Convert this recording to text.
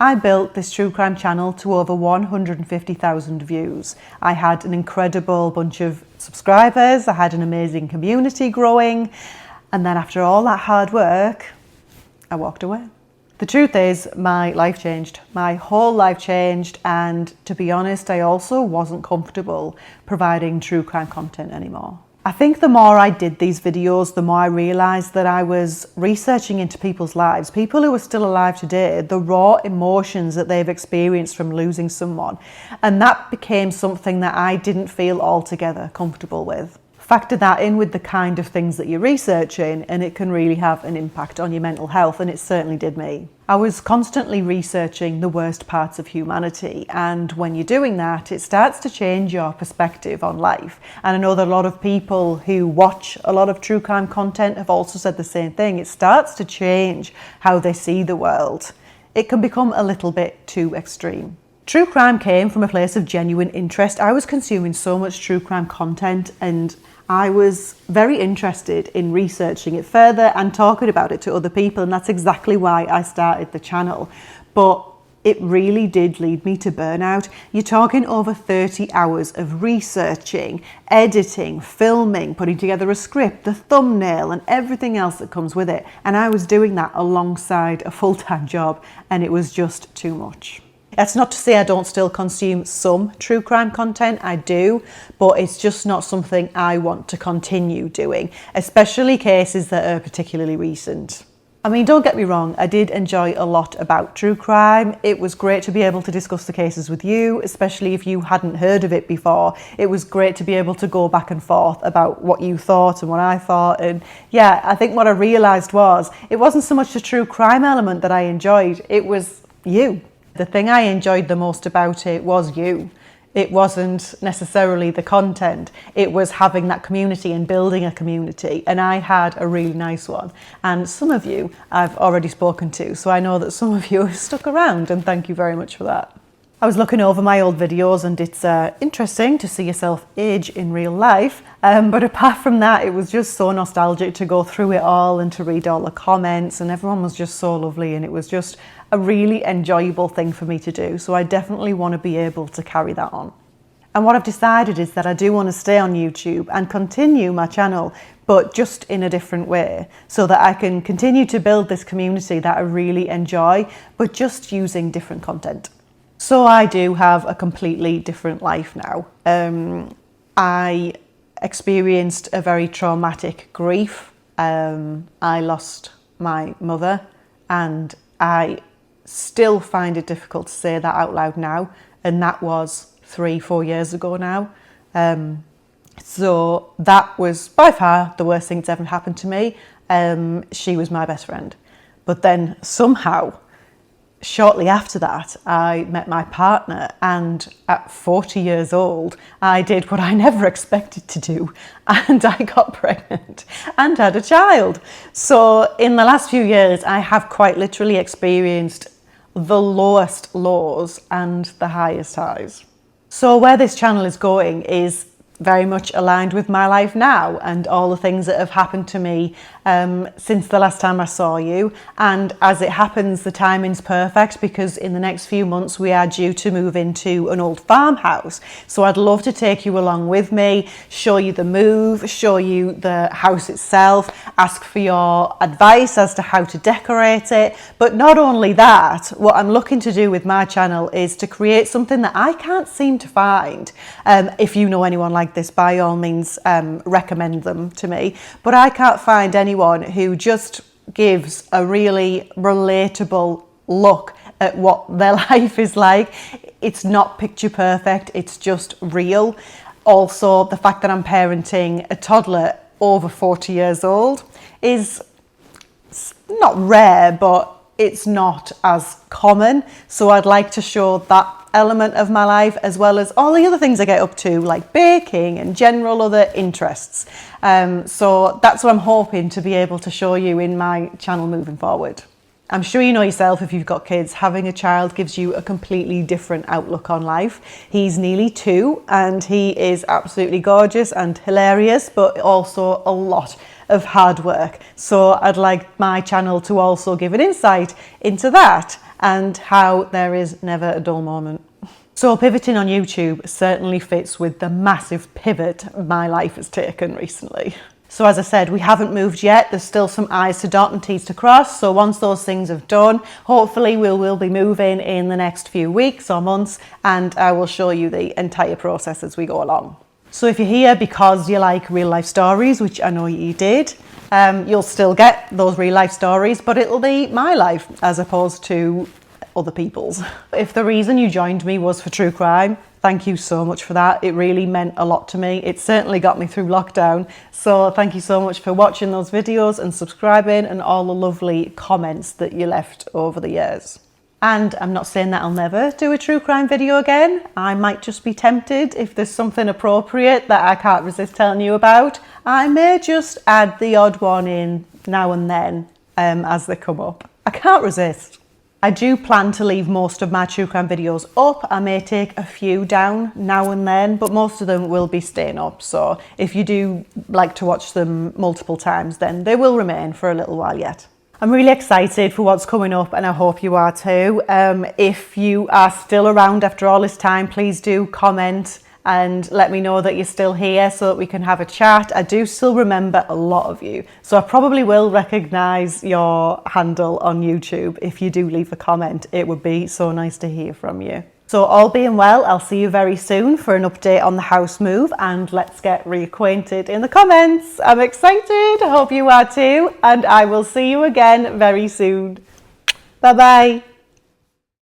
I built this true crime channel to over 150,000 views. I had an incredible bunch of subscribers, I had an amazing community growing, and then after all that hard work, I walked away. The truth is, my life changed. My whole life changed, and to be honest, I also wasn't comfortable providing true crime content anymore. I think the more I did these videos, the more I realised that I was researching into people's lives, people who are still alive today, the raw emotions that they've experienced from losing someone. And that became something that I didn't feel altogether comfortable with. Factor that in with the kind of things that you're researching and it can really have an impact on your mental health, and it certainly did me. I was constantly researching the worst parts of humanity, and when you're doing that, it starts to change your perspective on life. And I know that a lot of people who watch a lot of true crime content have also said the same thing. It starts to change how they see the world. It can become a little bit too extreme. True crime came from a place of genuine interest. I was consuming so much true crime content and I was very interested in researching it further and talking about it to other people, and that's exactly why I started the channel. But it really did lead me to burnout. You're talking over 30 hours of researching, editing, filming, putting together a script, the thumbnail and everything else that comes with it. And I was doing that alongside a full-time job, and it was just too much. That's not to say I don't still consume some true crime content, I do, but it's just not something I want to continue doing, especially cases that are particularly recent. I mean, don't get me wrong, I did enjoy a lot about true crime. It was great to be able to discuss the cases with you, especially if you hadn't heard of it before. It was great to be able to go back and forth about what you thought and what I thought. And yeah, I think what I realised was it wasn't so much the true crime element that I enjoyed, it was you. The thing I enjoyed the most about it was you. It wasn't necessarily the content. It was having that community and building a community. And I had a really nice one. And some of you I've already spoken to, so I know that some of you have stuck around, and thank you very much for that. I was looking over my old videos and it's interesting to see yourself age in real life. But apart from that, it was just so nostalgic to go through it all and to read all the comments, and everyone was just so lovely, and it was just a really enjoyable thing for me to do. So I definitely want to be able to carry that on. And what I've decided is that I do want to stay on YouTube and continue my channel, but just in a different way, so that I can continue to build this community that I really enjoy, but just using different content. So I do have a completely different life now. I experienced a very traumatic grief. I lost my mother, and I still find it difficult to say that out loud now, and that was 3-4 years ago now. So that was by far the worst thing that's ever happened to me. She was my best friend. But then somehow, shortly after that, I met my partner, and at 40 years old, I did what I never expected to do, and I got pregnant and had a child. So in the last few years, I have quite literally experienced the lowest lows and the highest highs. So where this channel is going is very much aligned with my life now and all the things that have happened to me since the last time I saw you. And as it happens, the timing's perfect, because in the next few months we are due to move into an old farmhouse. So I'd love to take you along with me, show you the move, show you the house itself, ask for your advice as to how to decorate it. But not only that, what I'm looking to do with my channel is to create something that I can't seem to find. If you know anyone like this, by all means recommend them to me, but I can't find anyone who just gives a really relatable look at what their life is like. It's not picture perfect, it's just real. Also, the fact that I'm parenting a toddler over 40 years old is not rare, but it's not as common. So I'd like to show that element of my life, as well as all the other things I get up to, like baking and general other interests. So that's what I'm hoping to be able to show you in my channel moving forward. I'm sure you know yourself, if you've got kids, having a child gives you a completely different outlook on life. He's nearly 2 and he is absolutely gorgeous and hilarious, but also a lot of hard work. So I'd like my channel to also give an insight into that and how there is never a dull moment. So pivoting on YouTube certainly fits with the massive pivot my life has taken recently. So as I said, we haven't moved yet. There's still some I's to dot and T's to cross. So once those things have done, hopefully we will be moving in the next few weeks or months, and I will show you the entire process as we go along. So if you're here because you like real life stories, which I know you did, you'll still get those real life stories, but it'll be my life as opposed to other people's. If the reason you joined me was for true crime, thank you so much for that. It really meant a lot to me. It certainly got me through lockdown. So thank you so much for watching those videos and subscribing and all the lovely comments that you left over the years. And I'm not saying that I'll never do a true crime video again. I might just be tempted if there's something appropriate that I can't resist telling you about. I may just add the odd one in now and then as they come up. I can't resist. I do plan to leave most of my true crime videos up. I may take a few down now and then, but most of them will be staying up. So if you do like to watch them multiple times, then they will remain for a little while yet. I'm really excited for what's coming up, and I hope you are too. If you are still around after all this time, please do comment and let me know that you're still here so that we can have a chat. I do still remember a lot of you, so I probably will recognise your handle on YouTube if you do leave a comment. It would be so nice to hear from you. So all being well, I'll see you very soon for an update on the house move, and let's get reacquainted in the comments. I'm excited, I hope you are too, and I will see you again very soon. Bye bye.